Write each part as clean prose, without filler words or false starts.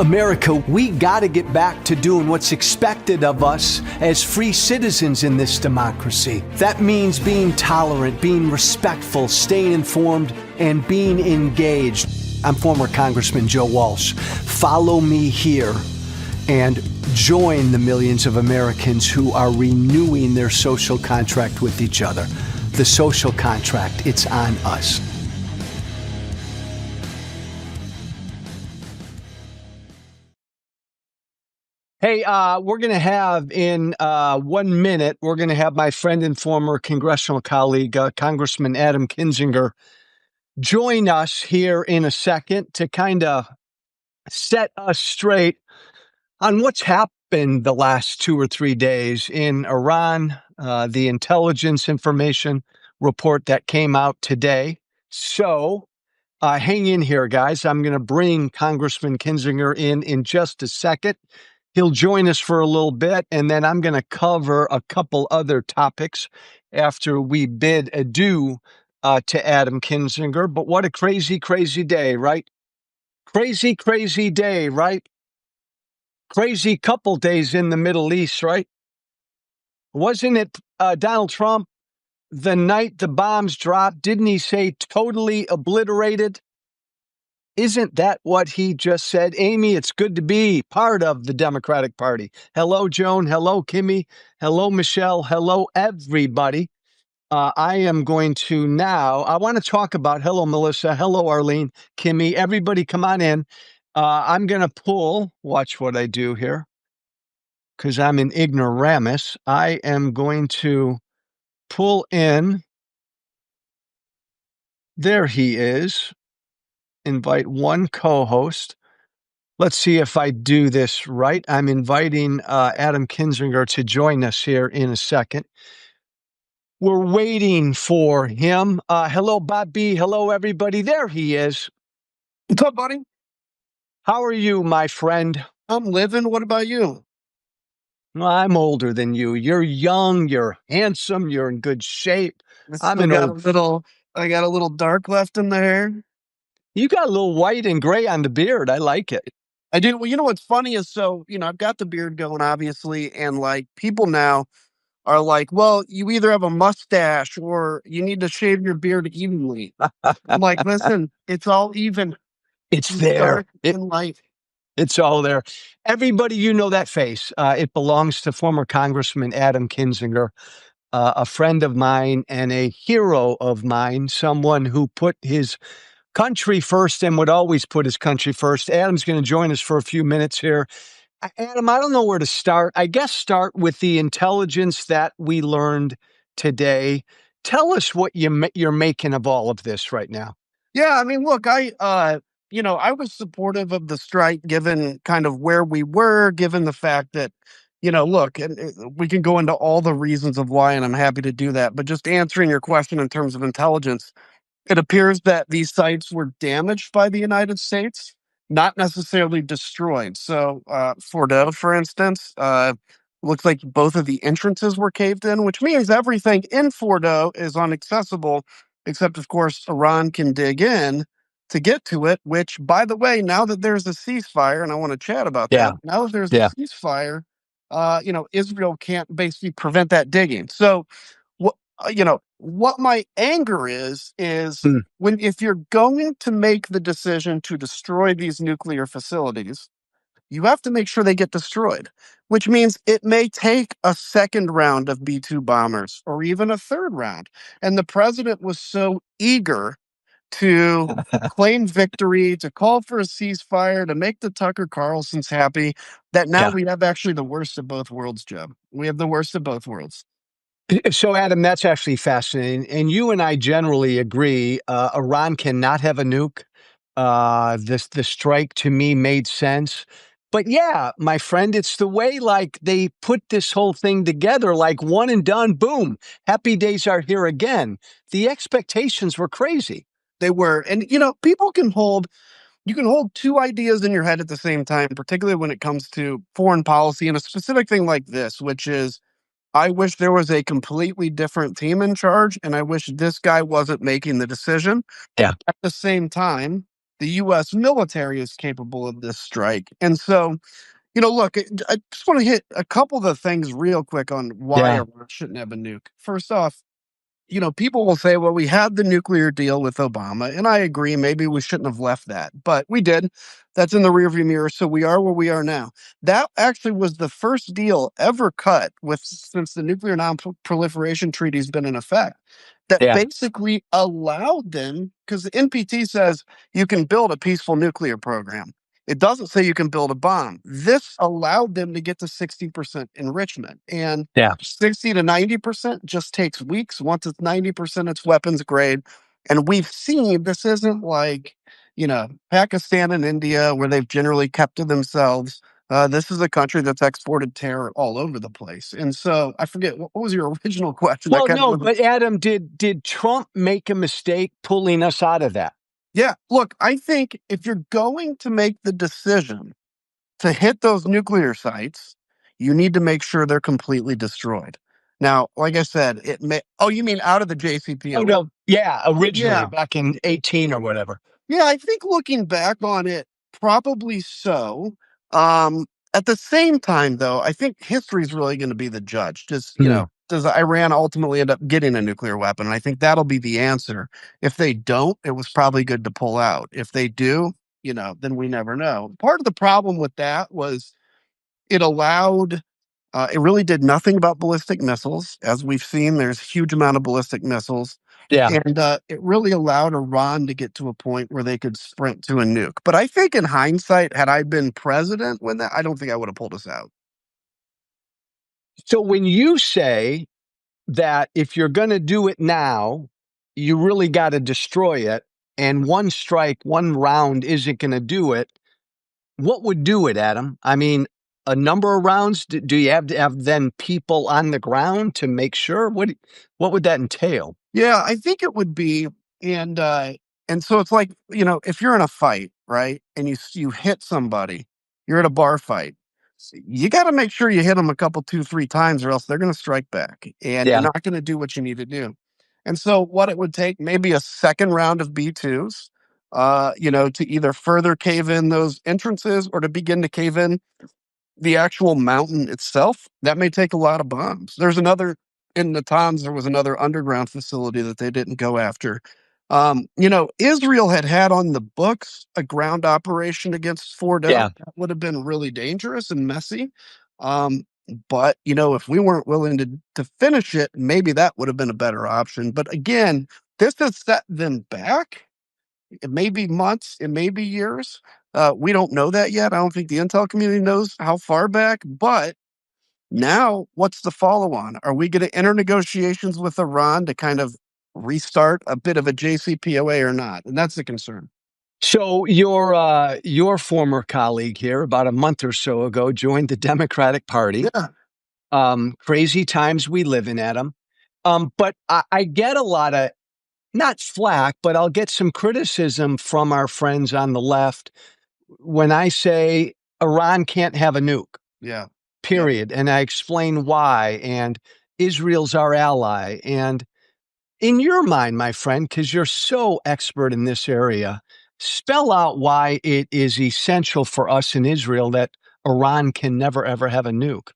America, we got to get back to doing what's expected of us as free citizens in this democracy. That means being tolerant, being respectful, staying informed, and being engaged. I'm former Congressman Joe Walsh. Follow me here and join the millions of Americans who are renewing their social contract with each other. The social contract, it's on us. Hey, we're going to have in 1 minute, we're going to have my friend and former congressional colleague, Congressman Adam Kinzinger, join us here in a second to kind of set us straight on what's happened the last 2 or 3 days in Iran, the intelligence information report that came out today. So hang in here, guys. I'm going to bring Congressman Kinzinger in just a second. He'll join us for a little bit, and then I'm going to cover a couple other topics after we bid adieu to Adam Kinzinger. But what a crazy, crazy day, right? Crazy, crazy day, right? Crazy couple days in the Middle East, right? Wasn't it Donald Trump, the night the bombs dropped, didn't he say totally obliterated? Isn't that what he just said? Amy, it's good to be part of the Democratic Party. Hello, Joan. Hello, Kimmy. Hello, Michelle. Hello, everybody. I am going to now, I want to talk about, hello, Melissa. Hello, Arlene, Kimmy. Everybody come on in. I'm going to pull, watch what I do here, because I'm an ignoramus. I am going to pull in, there he is. Invite one co-host. Let's see if I do this right. I'm inviting Adam Kinzinger to join us here in a second. We're waiting for him. Hello, Bob B. Hello, everybody. There he is. What's up, buddy? How are you, my friend? I'm living. What about you? Well, I'm older than you. You're young. You're handsome. You're in good shape. I got a little dark left in the hair. You got a little white and gray on the beard. I like it. I do. Well, you know what's funny is, I've got the beard going, obviously, and like people now are like, well, you either have a mustache or you need to shave your beard evenly. I'm like, listen, it's all even. It's there. In light. It's all there. Everybody, you know that face. It belongs to former Congressman Adam Kinzinger, a friend of mine and a hero of mine, someone who put his country first and would always put his country first. Adam's going to join us for a few minutes here. Adam, I don't know where to start. I guess start with the intelligence that we learned today. Tell us what you're making of all of this right now. Yeah, I mean, look, I was supportive of the strike given kind of where we were, given the fact that, look, and we can go into all the reasons of why, and I'm happy to do that. But just answering your question in terms of intelligence, it appears that these sites were damaged by the United States, not necessarily destroyed. So, Fordo, for instance, looks like both of the entrances were caved in, which means everything in Fordo is inaccessible, except, of course, Iran can dig in to get to it, which, by the way, now that there's a ceasefire, and I want to chat about that, now that there's a ceasefire, Israel can't basically prevent that digging. So, what my anger is if you're going to make the decision to destroy these nuclear facilities, you have to make sure they get destroyed, which means it may take a second round of B-2 bombers or even a third round. And the president was so eager to claim victory, to call for a ceasefire, to make the Tucker Carlsons happy, that now we have actually the worst of both worlds, Jeb. We have the worst of both worlds. So, Adam, that's actually fascinating. And you and I generally agree, Iran cannot have a nuke. The strike to me made sense. But yeah, my friend, it's the way like they put this whole thing together, like one and done, boom, happy days are here again. The expectations were crazy. They were. And, people can hold two ideas in your head at the same time, particularly when it comes to foreign policy and a specific thing like this, which is, I wish there was a completely different team in charge, and I wish this guy wasn't making the decision. Yeah. At the same time, the U.S. military is capable of this strike. And so, look, I just want to hit a couple of the things real quick on why Yeah. Iran shouldn't have a nuke. First off, people will say, well, we had the nuclear deal with Obama, and I agree, maybe we shouldn't have left that, but we did. That's in the rearview mirror, so we are where we are now. That actually was the first deal ever cut since the Nuclear Non-Proliferation Treaty's been in effect that Yeah. basically allowed them, because the NPT says you can build a peaceful nuclear program. It doesn't say you can build a bomb. This allowed them to get to 60% enrichment. And Yeah. 60 to 90% just takes weeks. Once it's 90%, it's weapons grade. And we've seen this isn't like, Pakistan and India where they've generally kept to themselves. This is a country that's exported terror all over the place. And so I forget, what was your original question? Well, no, but Adam, did Trump make a mistake pulling us out of that? Yeah. Look, I think if you're going to make the decision to hit those nuclear sites, you need to make sure they're completely destroyed. Now, like I said, it may. Oh, you mean out of the Oh, JCPOA? no. Yeah, originally Yeah. back in 18 or whatever. Yeah, I think looking back on it, probably so. At the same time, though, I think history is really going to be the judge. Hmm. Does Iran ultimately end up getting a nuclear weapon? And I think that'll be the answer. If they don't, it was probably good to pull out. If they do, then we never know. Part of the problem with that was it allowed it really did nothing about ballistic missiles. As we've seen, there's a huge amount of ballistic missiles. Yeah. And it really allowed Iran to get to a point where they could sprint to a nuke. But I think in hindsight, had I been president when I don't think I would have pulled us out. So when you say that if you're going to do it now, you really got to destroy it, and one strike, one round isn't going to do it, what would do it, Adam? I mean, a number of rounds? Do you have to have then people on the ground to make sure? What would that entail? Yeah, I think it would be, and so it's like, if you're in a fight, right, and you hit somebody, you're at a bar fight, you got to make sure you hit them a couple, 2, 3 times, or else they're going to strike back, and you're Yeah. not going to do what you need to do. And so, what it would take, maybe a second round of B2s, to either further cave in those entrances or to begin to cave in the actual mountain itself. That may take a lot of bombs. There's another in Natanz, there was another underground facility that they didn't go after. Israel had on the books a ground operation against Fordo. Yeah. That would have been really dangerous and messy. But if we weren't willing to finish it, maybe that would have been a better option. But again, this has set them back. It may be months, it may be years. We don't know that yet. I don't think the intel community knows how far back, but now what's the follow on? Are we going to enter negotiations with Iran to kind of restart a bit of a JCPOA or not? And that's the concern. So your former colleague here, about a month or so ago, joined the Democratic Party. Yeah. Crazy times we live in, Adam. But I get a lot of, not flack, but I'll get some criticism from our friends on the left when I say Iran can't have a nuke, Yeah. period. And I explain why. And Israel's our ally. And in your mind, my friend, because you're so expert in this area, spell out why it is essential for us in Israel that Iran can never, ever have a nuke.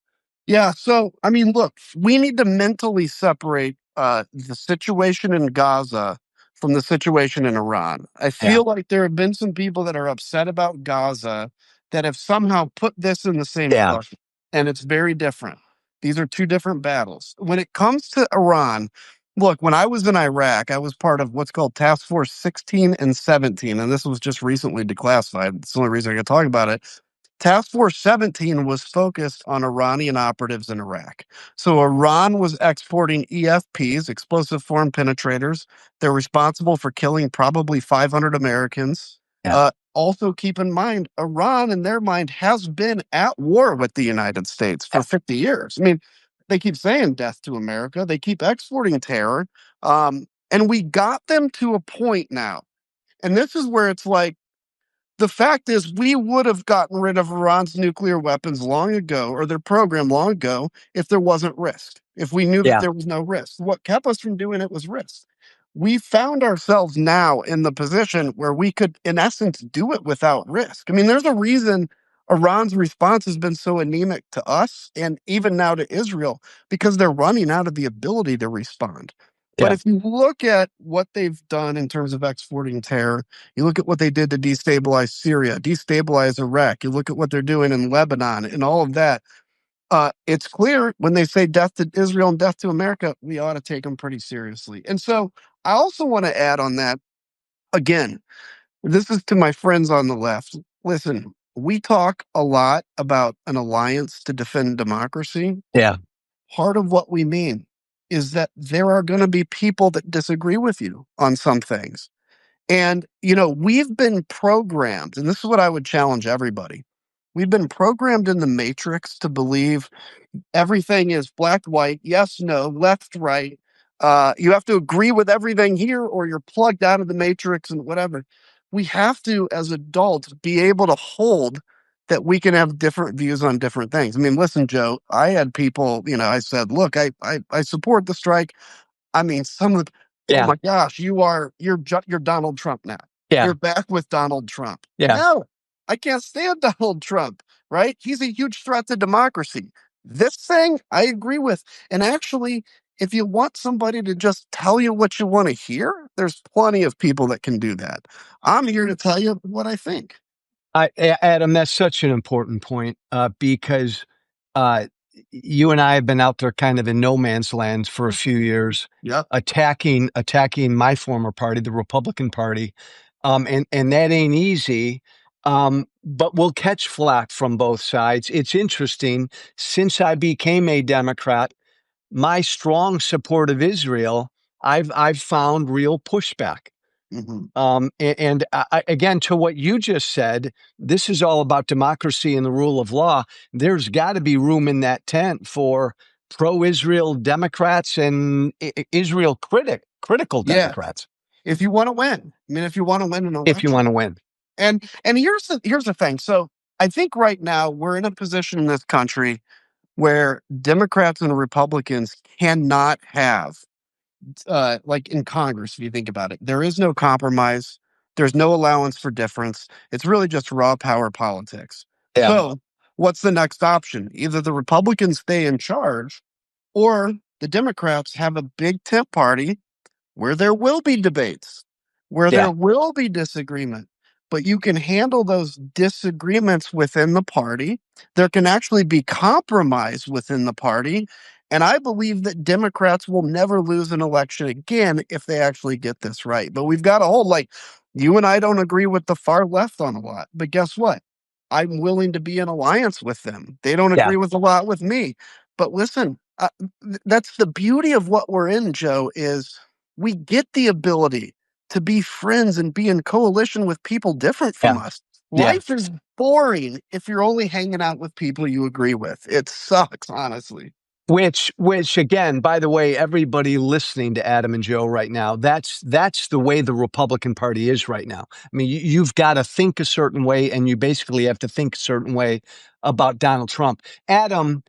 Yeah. So, I mean, look, we need to mentally separate the situation in Gaza from the situation in Iran. I Yeah. feel like there have been some people that are upset about Gaza that have somehow put this in the same Yeah. bucket, and it's very different. These are two different battles. When it comes to Iran, look, when I was in Iraq, I was part of what's called Task Force 16 and 17, and this was just recently declassified. It's the only reason I can talk about it. Task Force 17 was focused on Iranian operatives in Iraq. So Iran was exporting EFPs, explosive form penetrators. They're responsible for killing probably 500 Americans. Yeah. Also, keep in mind, Iran, in their mind, has been at war with the United States for 50 years. I mean, they keep saying death to America. They keep exporting terror. And we got them to a point now. And this is where it's like, the fact is, we would have gotten rid of Iran's nuclear weapons long ago, or their program long ago, if there wasn't risk. If we knew that Yeah. there was no risk. What kept us from doing it was risk. we found ourselves now in the position where we could, in essence, do it without risk. I mean, there's a reason Iran's response has been so anemic to us and even now to Israel because they're running out of the ability to respond. But Yeah. if you look at what they've done in terms of exporting terror, you look at what they did to destabilize Syria, destabilize Iraq, you look at what they're doing in Lebanon and all of that, it's clear when they say death to Israel and death to America, we ought to take them pretty seriously. And so I also want to add on that again, this is to my friends on the left. Listen, we talk a lot about an alliance to defend democracy. Yeah. Part of what we mean is that there are going to be people that disagree with you on some things. And, we've been programmed, and this is what I would challenge everybody. We've been programmed in the matrix to believe everything is black, white, yes, no, left, right. You have to agree with everything here or you're plugged out of the matrix and whatever. We have to, as adults, be able to hold that we can have different views on different things. I mean, listen, Joe, I had people, I said, look, I support the strike. I mean, some of the, oh Yeah. my gosh, you're Donald Trump now. Yeah. You're back with Donald Trump. Yeah. No, I can't stand Donald Trump, right? He's a huge threat to democracy. This thing I agree with. And actually, if you want somebody to just tell you what you want to hear, there's plenty of people that can do that. I'm here to tell you what I think. Adam, that's such an important point because uh, you and I have been out there kind of in no man's land for a few years, Yep. attacking my former party, the Republican Party, and that ain't easy. But we'll catch flack from both sides. It's interesting. Since I became a Democrat, my strong support of Israel, I've found real pushback. Mhm. Again, to what you just said, this is all about democracy and the rule of law. There's got to be room in that tent for pro-Israel Democrats and Israel critical Yeah. Democrats, If you want to win, I mean, if you want to win an if you election. want to win. And here's the thing. So I think right now we're in a position in this country where Democrats and Republicans cannot have like in Congress, if you think about it, there is no compromise. There's no allowance for difference. It's really just raw power politics. Yeah, So what's the next option? Either the Republicans stay in charge or the Democrats have a big tent party where there will be debates, where yeah, there will be disagreement, but you can handle those disagreements within the party. There can actually be compromise within the party. And I believe that Democrats will never lose an election again if they actually get this right. But we've got a whole, like, you and I don't agree with the far left on a lot. But guess what? I'm willing to be in alliance with them. They don't yeah, agree with a lot with me. But listen, that's the beauty of what we're in, Joe, is we get the ability to be friends and be in coalition with people different from yeah, us. yeah. Life is boring if you're only hanging out with people you agree with. It sucks, honestly. Which again, by the way, everybody listening to Adam and Joe right now, that's the way the Republican Party is right now. I mean, you've got to think a certain way, and you basically have to think a certain way about Donald Trump. Adam,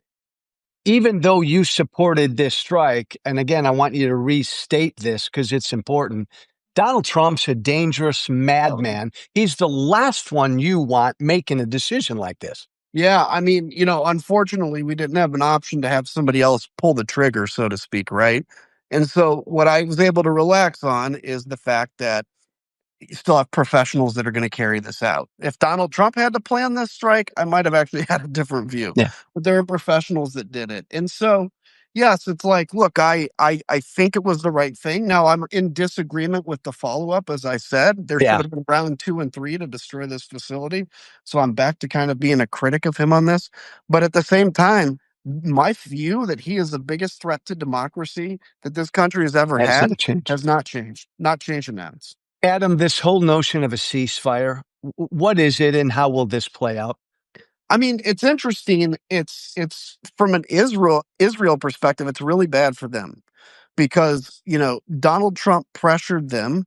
even though you supported this strike, and again, I want you to restate this because it's important. Donald Trump's a dangerous Oh, yeah. madman. He's the last one you want making a decision like this. Yeah, I mean, unfortunately, we didn't have an option to have somebody else pull the trigger, so to speak, right? And so what I was able to relax on is the fact that you still have professionals that are going to carry this out. If Donald Trump had to plan this strike, I might have actually had a different view. Yeah, But there are professionals that did it. And so, yes, it's like, look, I think it was the right thing. Now I'm in disagreement with the follow-up. As I said, there should yeah, have been round 2 and 3 to destroy this facility. So I'm back to kind of being a critic of him on this. But at the same time, my view that he is the biggest threat to democracy that this country has ever has had not changed. has not changed. Not changed an ounce. Adam, this whole notion of a ceasefire, what is it and how will this play out? I mean, it's interesting. It's from an Israel perspective, it's really bad for them because, Donald Trump pressured them.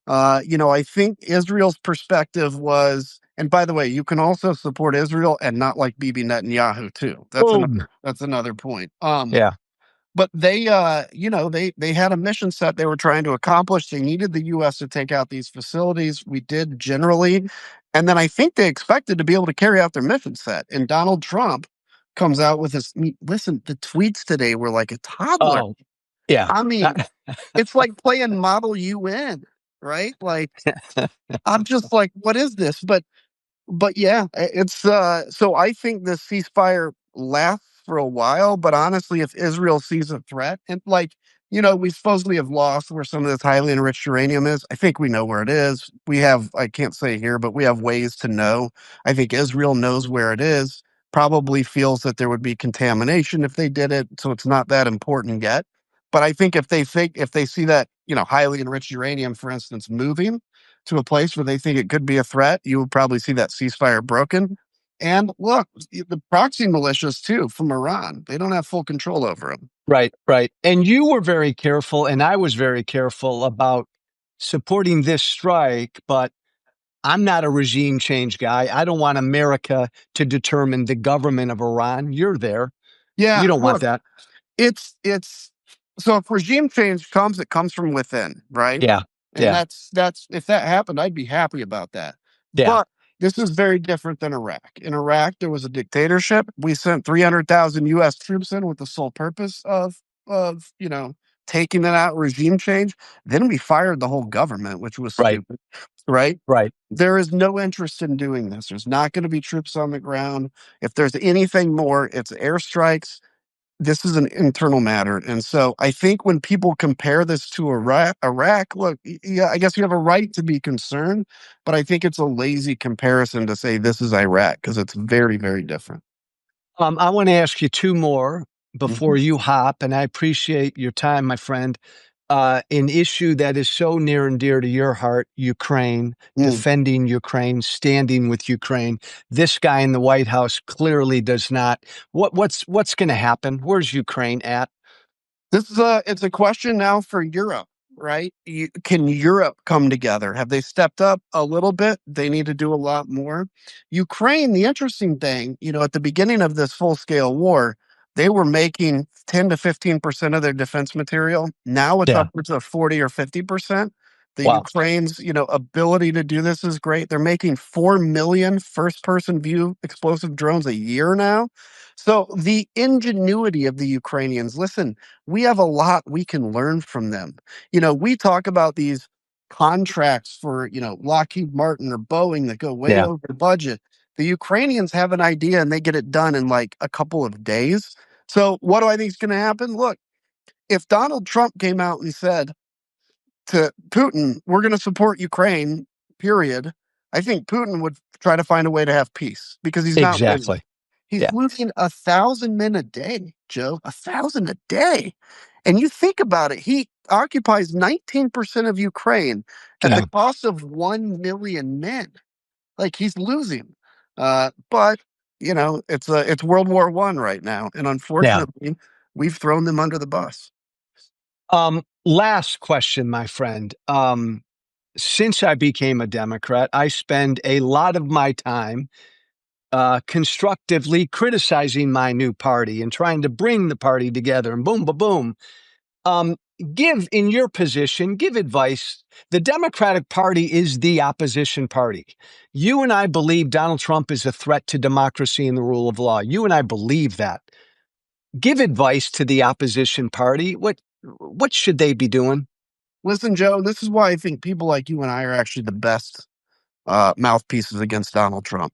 I think Israel's perspective was, and by the way, you can also support Israel and not like Bibi Netanyahu too. That's Boom. another point. Yeah. but they had a mission set they were trying to accomplish. They needed the U.S. to take out these facilities. We did generally, and then I think they expected to be able to carry out their mission set. And Donald Trump comes out with this. Listen, the tweets today were like a toddler. Oh, yeah. I mean, it's like playing Model UN, right? Like I'm just like, what is this? But yeah, it's so I think this ceasefire lasts for a while, but honestly, if Israel sees a threat and we supposedly have lost where some of this highly enriched uranium is. I think we know where it is. We have, I can't say here, but we have ways to know. I think Israel knows where it is, probably feels that there would be contamination if they did it, so it's not that important yet. But I think if they see that, highly enriched uranium, for instance, moving to a place where they think it could be a threat, you will probably see that ceasefire broken. And look, the proxy militias too from Iran, they don't have full control over them. Right, right. And you were very careful, and I was very careful about supporting this strike, but I'm not a regime change guy. I don't want America to determine the government of Iran. You're there. Yeah, You don't want look, that. it's so if regime change comes, it comes from within, right? Yeah, And yeah, that's if that happened, I'd be happy about that. yeah, But this is very different than Iraq. In Iraq, there was a dictatorship. We sent 300,000 US troops in with the sole purpose of taking it out, regime change. Then we fired the whole government, which was right, stupid, right? right. There is no interest in doing this. There's not going to be troops on the ground. If there's anything more, it's airstrikes. This is an internal matter. And so I think when people compare this to Iraq, look, yeah, I guess you have a right to be concerned, but I think it's a lazy comparison to say this is Iraq because it's very, very different. I want to ask you two more before Mhm. you hop, and I appreciate your time, my friend. An issue that is so near and dear to your heart, Ukraine, Mm. defending Ukraine, standing with Ukraine. This guy in the White House clearly does not. What's going to happen? Where's Ukraine at? It's a question now for Europe, right? Can Europe come together? Have they stepped up a little bit? They need to do a lot more. Ukraine, the interesting thing, at the beginning of this full scale war, they were making 10 to 15% of their defense material. Now it's Yeah. upwards of 40 or 50%. The Wow. Ukraine's, ability to do this is great. They're making 4 million first person view explosive drones a year now. So the ingenuity of the Ukrainians, listen, we have a lot we can learn from them. We talk about these contracts for, Lockheed Martin or Boeing that go way Yeah. over budget. The Ukrainians have an idea and they get it done in like a couple of days. So what do I think is going to happen? Look, if Donald Trump came out and said to Putin, we're going to support Ukraine, period, I think Putin would try to find a way to have peace because he's not winning. Exactly. He's Yeah. losing 1,000 men a day, Joe, 1,000 a day. And you think about it, he occupies 19% of Ukraine at the Yeah. cost of 1 million men. Like he's losing. But it's World War I right now. And Yeah. unfortunately, we've thrown them under the bus. Last question, my friend. Since I became a Democrat, I spend a lot of my time constructively criticizing my new party and trying to bring the party together and boom, boom, boom. Um, give in your position, give advice. The Democratic Party is the opposition party. You and I believe Donald Trump is a threat to democracy and the rule of law. You and I believe that. Give advice to the opposition party. What should they be doing? Listen, Joe, this is why I think people like you and I are actually the best mouthpieces against Donald Trump.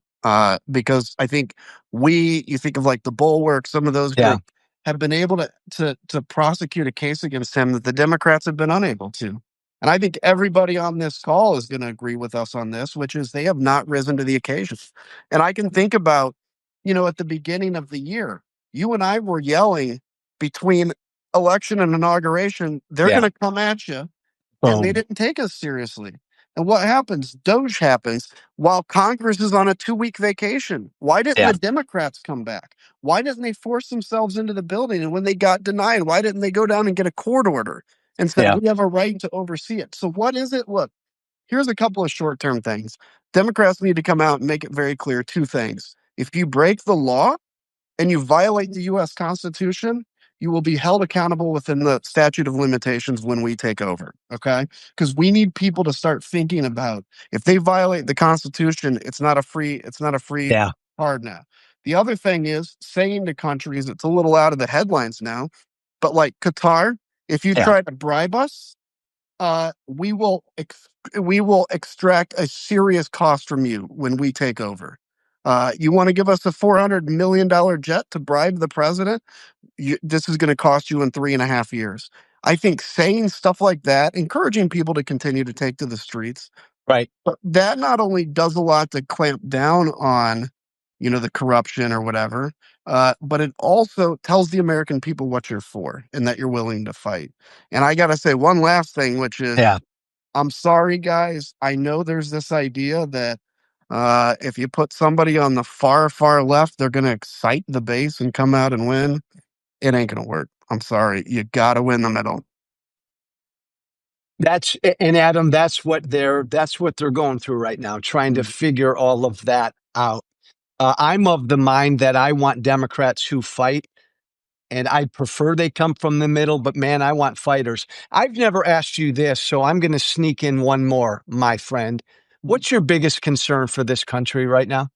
Because I think you think of like the Bulwark, some of those Yeah, groups have been able to prosecute a case against him that the Democrats have been unable to. And I think everybody on this call is going to agree with us on this, which is they have not risen to the occasion. And I can think about, at the beginning of the year, you and I were yelling between election and inauguration, they're going yeah. to come at you. And they Boom. didn't take us seriously. And what happens? Doge happens while Congress is on a 2-week vacation. Why didn't Yeah, the Democrats come back? Why didn't they force themselves into the building? And when they got denied, why didn't they go down and get a court order and said, yeah, we have a right to oversee it? So what is it? Look, here's a couple of short-term things. Democrats need to come out and make it very clear 2 things. If you break the law and you violate the US Constitution, you will be held accountable within the statute of limitations when we take over. Okay. Because we need people to start thinking about if they violate the Constitution, it's not a free Yeah. card now. The other thing is saying to countries, it's a little out of the headlines now, but like Qatar, if you Yeah. try to bribe us, we will we will extract a serious cost from you when we take over. You want to give us a $400 million jet to bribe the president? This is going to cost you in 3.5 years. I think saying stuff like that, encouraging people to continue to take to the streets, Right. but that not only does a lot to clamp down on, the corruption or whatever, but it also tells the American people what you're for and that you're willing to fight. And I got to say one last thing, which is Yeah. I'm sorry, guys. I know there's this idea that if you put somebody on the far, far left, they're going to excite the base and come out and win. It ain't going to work. I'm sorry. You got to win the middle. And Adam, that's what they're going through right now, trying to figure all of that out. I'm of the mind that I want Democrats who fight, and I prefer they come from the middle, but man, I want fighters. I've never asked you this, so I'm going to sneak in one more, my friend. What's your biggest concern for this country right now?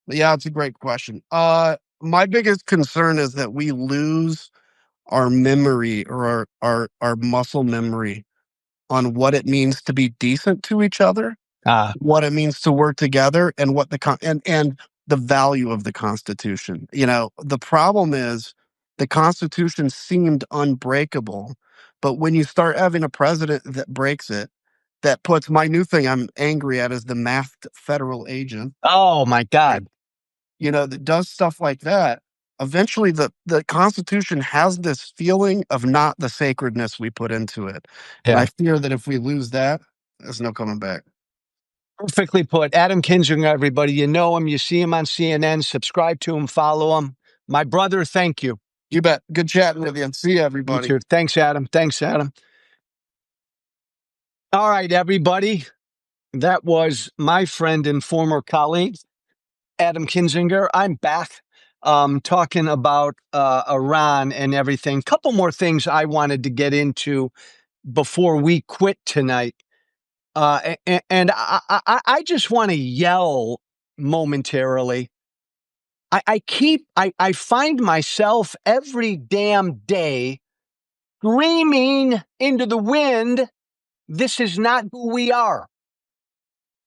Yeah, it's a great question. My biggest concern is that we lose our memory or our muscle memory on what it means to be decent to each other, Ah, what it means to work together, and what and the value of the Constitution. The problem is the Constitution seemed unbreakable, but when you start having a president that breaks it, that puts my new thing I'm angry at is the masked federal agent, oh my God. that does stuff like that. Eventually, the Constitution has this feeling of not the sacredness we put into it. And I Yeah. fear that if we lose that, there's no coming back. Perfectly put. Adam Kinzinger, everybody. You know him, you see him on CNN, subscribe to him, follow him. My brother, thank you. You bet. Good chatting with you. See you, You everybody. too. Thanks, Adam. Thanks, Adam. All right, everybody. That was my friend and former colleague, Adam Kinzinger. I'm back talking about Iran and everything. Couple more things I wanted to get into before we quit tonight. And I just want to yell momentarily. I find myself every damn day screaming into the wind, this is not who we are.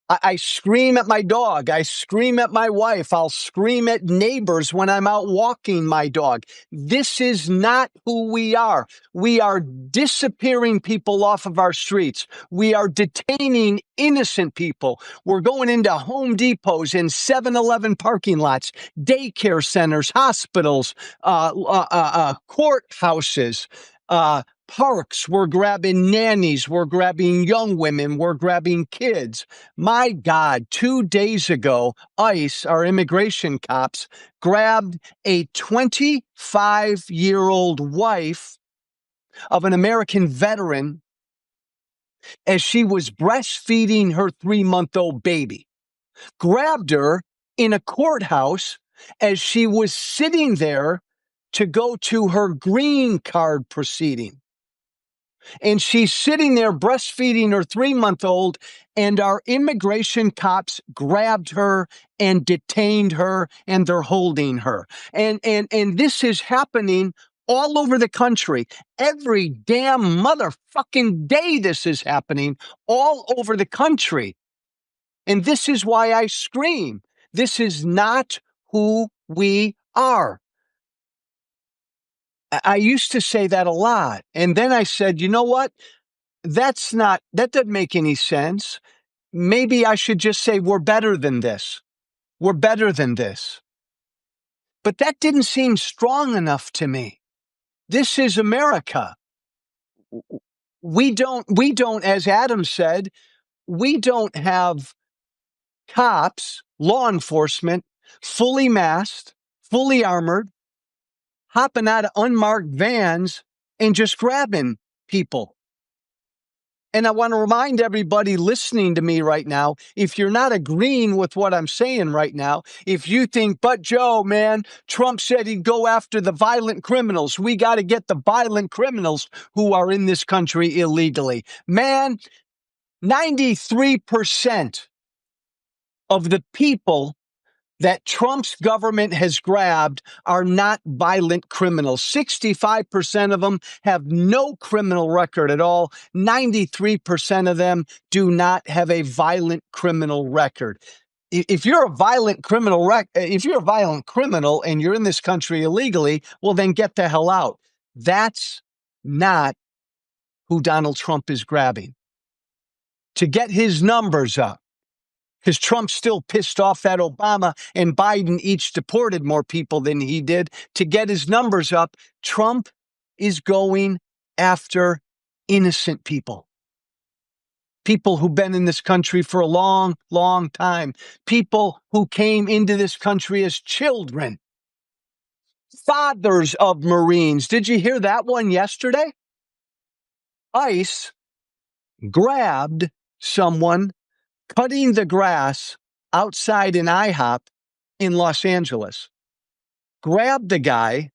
I scream at my dog. I scream at my wife. I'll scream at neighbors when I'm out walking my dog. This is not who we are. We are disappearing people off of our streets. We are detaining innocent people. We're going into Home Depots and 7-Eleven parking lots, daycare centers, hospitals, courthouses, parks. We're grabbing nannies. We're grabbing young women. We're grabbing kids. My God, 2 days ago, ICE, our immigration cops, grabbed a 25-year-old wife of an American veteran as she was breastfeeding her 3-month-old baby. Grabbed her in a courthouse as she was sitting there to go to her green card proceeding. And she's sitting there breastfeeding her 3-month-old, and our immigration cops grabbed her and detained her, and they're holding her. And this is happening all over the country. Every damn motherfucking day this is happening all over the country. And this is why I scream. This is not who we are. I used to say that a lot. And then I said, you know what? That doesn't make any sense. Maybe I should just say we're better than this. We're better than this. But that didn't seem strong enough to me. This is America. We don't, as Adam said, we don't have cops, law enforcement, fully masked, fully armored, hopping out of unmarked vans and just grabbing people. And I want to remind everybody listening to me right now, if you're not agreeing with what I'm saying right now, if you think, but Joe, man, Trump said he'd go after the violent criminals. We got to get the violent criminals who are in this country illegally. Man, 93% of the people that Trump's government has grabbed are not violent criminals. 65% of them have no criminal record at all. 93% of them do not have a violent criminal record. If you're a violent criminal and you're in this country illegally, well, then get the hell out. That's not who Donald Trump is grabbing. To get his numbers up, because Trump's still pissed off that Obama and Biden each deported more people than he did. To get his numbers up, Trump is going after innocent people. People who've been in this country for a long, long time. People who came into this country as children. Fathers of Marines. Did you hear that one yesterday? ICE grabbed someone cutting the grass outside an IHOP in Los Angeles, grabbed the guy,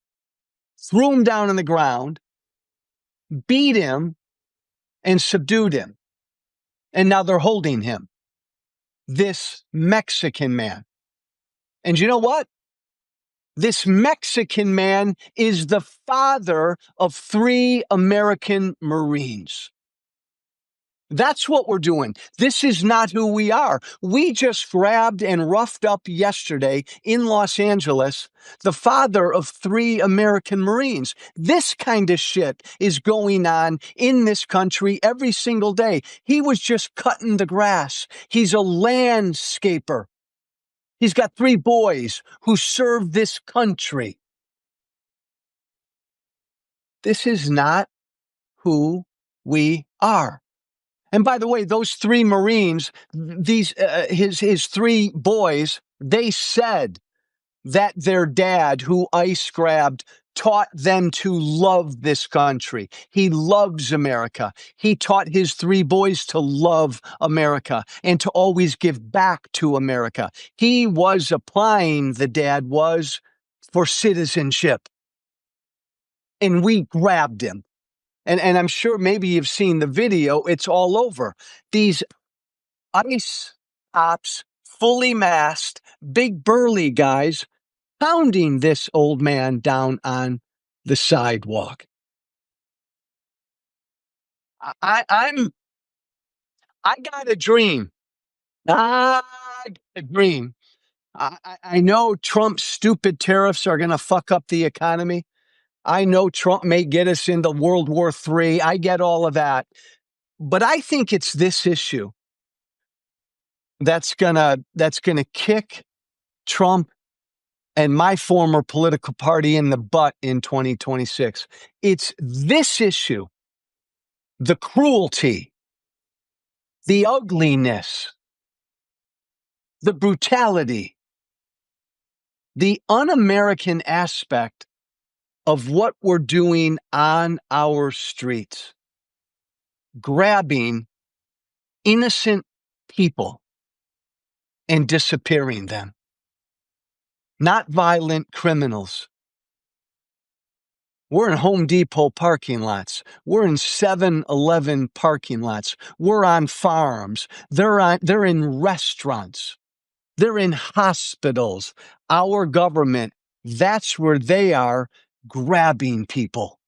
threw him down on the ground, beat him, and subdued him. And now they're holding him, this Mexican man. And you know what? This Mexican man is the father of 3 American Marines. That's what we're doing. This is not who we are. We just grabbed and roughed up yesterday in Los Angeles the father of 3 American Marines. This kind of shit is going on in this country every single day. He was just cutting the grass. He's a landscaper. He's got 3 boys who serve this country. This is not who we are. And by the way, those 3 Marines, his 3 boys, they said that their dad, who ICE grabbed, taught them to love this country. He loves America. He taught his 3 boys to love America and to always give back to America. He was applying, the dad was, for citizenship. And we grabbed him. And I'm sure maybe you've seen the video. It's all over. These ICE ops, fully masked, big burly guys, pounding this old man down on the sidewalk. I got a dream. I got a dream. I know Trump's stupid tariffs are going to fuck up the economy. I know Trump may get us into World War III. I get all of that. But I think it's this issue that's gonna kick Trump and my former political party in the butt in 2026. It's this issue, the cruelty, the ugliness, the brutality, the un-American aspect of what we're doing on our streets, grabbing innocent people and disappearing them. Not violent criminals. We're in Home Depot parking lots. We're in 7-Eleven parking lots. We're on farms. They're in restaurants. They're in hospitals. Our government, that's where they are grabbing people.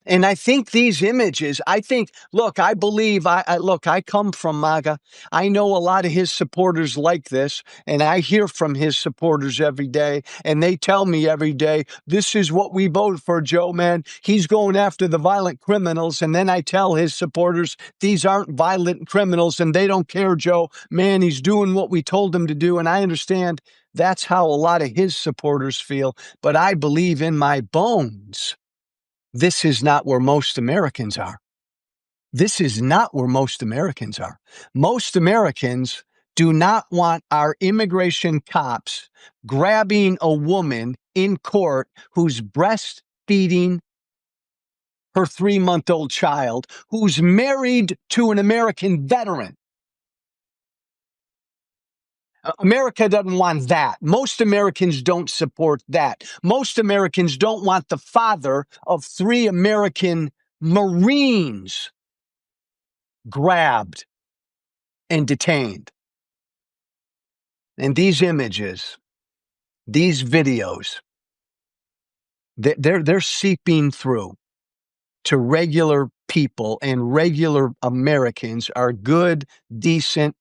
And I think these images, look, I believe, I come from MAGA. I know a lot of his supporters like this, and I hear from his supporters every day, and they tell me every day, this is what we voted for, Joe, man. He's going after the violent criminals. And then I tell his supporters, these aren't violent criminals, and they don't care, Joe. Man, he's doing what we told him to do. And I understand that's how a lot of his supporters feel. But I believe in my bones, this is not where most Americans are. This is not where most Americans are. Most Americans do not want our immigration cops grabbing a woman in court who's breastfeeding her 3-month-old child, who's married to an American veteran. America doesn't want that. Most Americans don't support that. Most Americans don't want the father of 3 American Marines grabbed and detained. And these images, these videos, they're seeping through to regular people, and regular Americans are good, decent,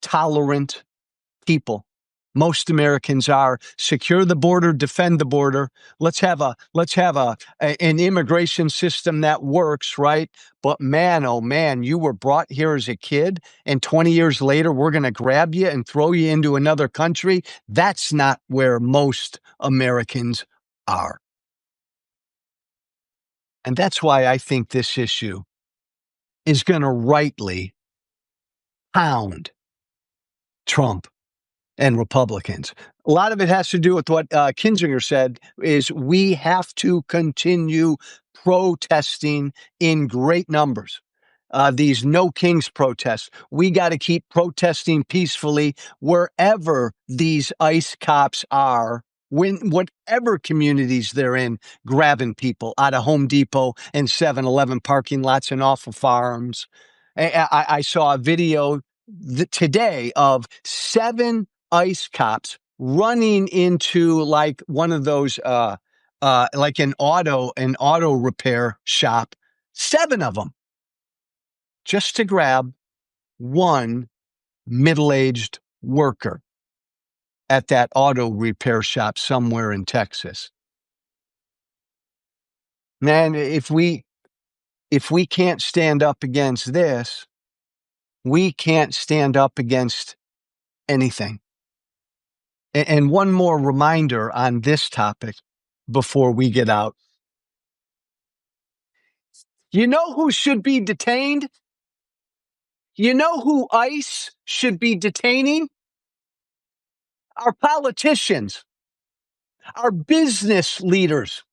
tolerant people. Most Americans are. Secure the border, defend the border. Let's have an immigration system that works, right? But man, oh man, you were brought here as a kid, and 20 years later, we're going to grab you and throw you into another country. That's not where most Americans are. And that's why I think this issue is going to rightly pound Trump and Republicans. A lot of it has to do with what Kizinger said, is we have to continue protesting in great numbers. These No Kings protests. We got to keep protesting peacefully wherever these ICE cops are, whatever communities they're in, grabbing people out of Home Depot and 7-Eleven parking lots and off of farms. I saw a video today of 7 ICE cops running into like one of those, like an auto repair shop, 7 of them, just to grab one middle-aged worker at that auto repair shop somewhere in Texas. Man, if we can't stand up against this, we can't stand up against anything. And one more reminder on this topic before we get out. You know who should be detained? You know who ICE should be detaining? Our politicians, our business leaders.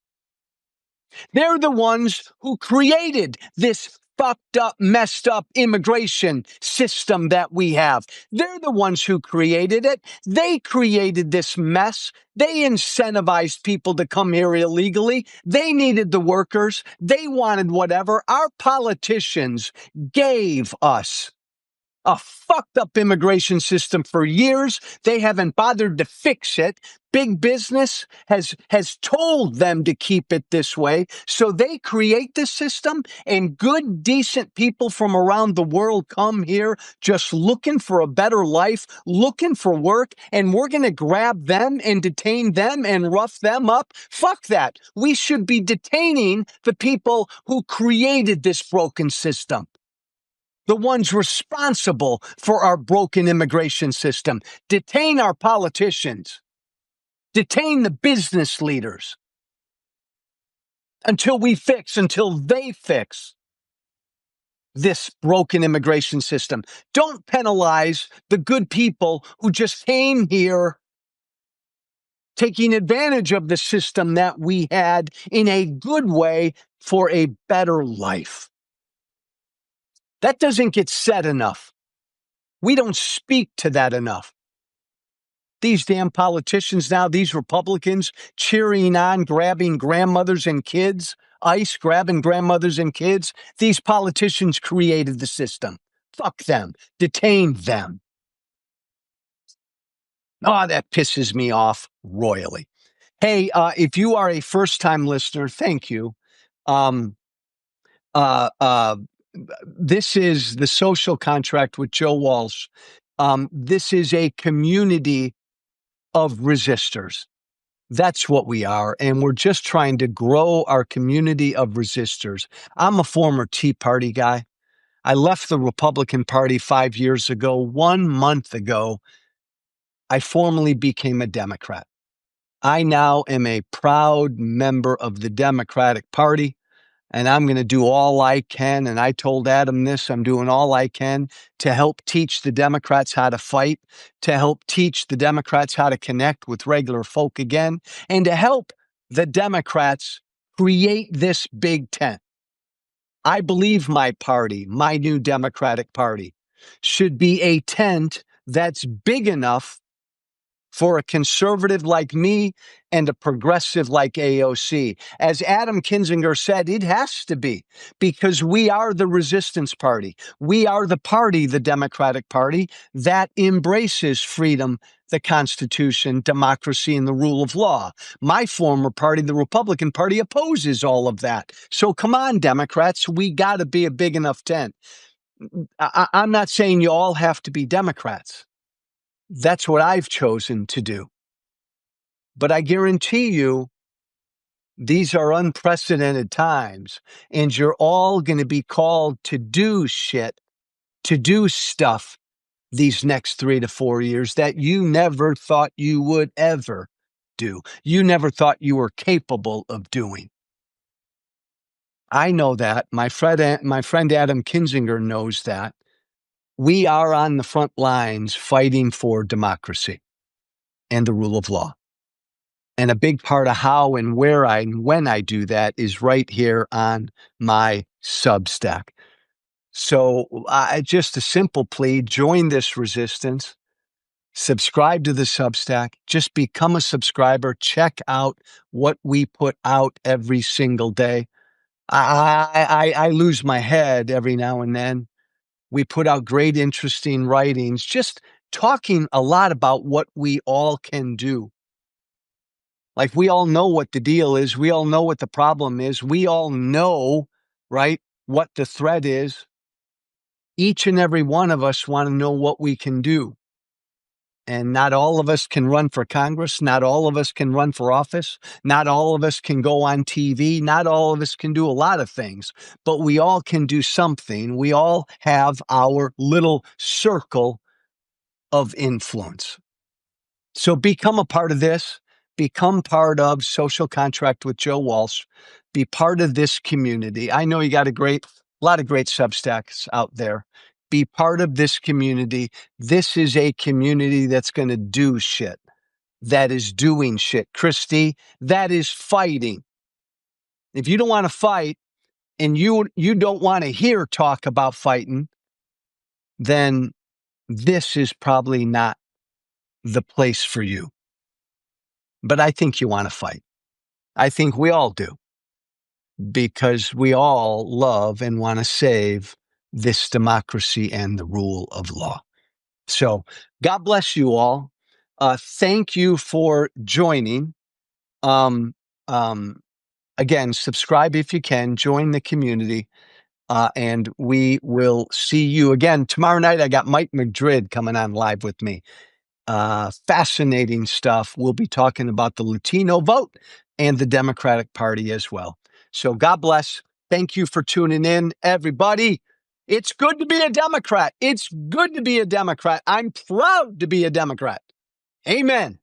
They're the ones who created this fucked up, messed up immigration system that we have. They're the ones who created it. They created this mess. They incentivized people to come here illegally. They needed the workers. They wanted whatever. Our politicians gave us a fucked up immigration system for years. They haven't bothered to fix it. Big business has told them to keep it this way. So they create this system, and good, decent people from around the world come here just looking for a better life, looking for work, and we're going to grab them and detain them and rough them up. Fuck that. We should be detaining the people who created this broken system. The ones responsible for our broken immigration system. Detain our politicians. Detain the business leaders. Until they fix this broken immigration system. Don't penalize the good people who just came here taking advantage of the system that we had in a good way for a better life. That doesn't get said enough. We don't speak to that enough. These damn politicians now, these Republicans cheering on, grabbing grandmothers and kids, ICE grabbing grandmothers and kids. These politicians created the system. Fuck them. Detain them. Oh, that pisses me off royally. Hey, if you are a first-time listener, thank you. This is The Social Contract with Joe Walsh. This is a community of resistors. That's what we are. And we're just trying to grow our community of resistors. I'm a former Tea Party guy. I left the Republican Party 5 years ago. 1 month ago, I formally became a Democrat. I now am a proud member of the Democratic Party. And I'm going to do all I can. And I told Adam this, I'm doing all I can to help teach the Democrats how to fight, to help teach the Democrats how to connect with regular folk again, and to help the Democrats create this big tent. I believe my party, my new Democratic Party, should be a tent that's big enough for a conservative like me and a progressive like AOC. As Adam Kinzinger said, it has to be, because we are the resistance party. We are the party, the Democratic Party, that embraces freedom, the Constitution, democracy, and the rule of law. My former party, the Republican Party, opposes all of that. So come on, Democrats, we got to be a big enough tent. I'm not saying you all have to be Democrats. That's what I've chosen to do. But I guarantee you, these are unprecedented times, and you're all going to be called to do shit, to do stuff these next 3 to 4 years that you never thought you would ever do. You never thought you were capable of doing. I know that. My friend Adam Kinzinger knows that. We are on the front lines fighting for democracy and the rule of law. And a big part of how and when I do that is right here on my Substack. So just a simple plea, join this resistance, subscribe to the Substack, just become a subscriber, check out what we put out every single day. I lose my head every now and then. We put out great, interesting writings, just talking a lot about what we all can do. Like, we all know what the deal is. We all know what the problem is. We all know, right, what the threat is. Each and every one of us want to know what we can do. And not all of us can run for Congress. Not all of us can run for office. Not all of us can go on TV. Not all of us can do a lot of things, but we all can do something. We all have our little circle of influence. So become a part of this. Become part of Social Contract with Joe Walsh. Be part of this community. I know you got a lot of great Substacks out there. Be part of this community. This is a community that's going to do shit, that is doing shit. Christy, that is fighting. If you don't want to fight and you don't want to hear talk about fighting, then this is probably not the place for you. But I think you want to fight. I think we all do, because we all love and want to save this democracy and the rule of law. So God bless you all. Thank you for joining. Again, subscribe if you can, join the community, and we will see you again tomorrow night. I got Mike Madrid coming on live with me. Fascinating stuff. We'll be talking about the Latino vote and the Democratic Party as well. So God bless. Thank you for tuning in, everybody. It's good to be a Democrat. It's good to be a Democrat. I'm proud to be a Democrat. Amen.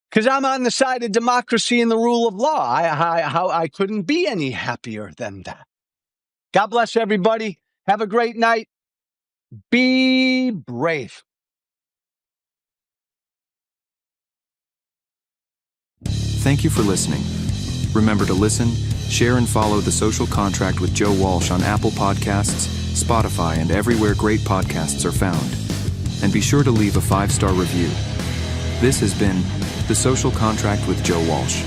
Because I'm on the side of democracy and the rule of law. I couldn't be any happier than that. God bless everybody. Have a great night. Be brave. Thank you for listening. Remember to listen, share, and follow The Social Contract with Joe Walsh on Apple Podcasts, Spotify, and everywhere great podcasts are found. And be sure to leave a 5-star review. This has been The Social Contract with Joe Walsh.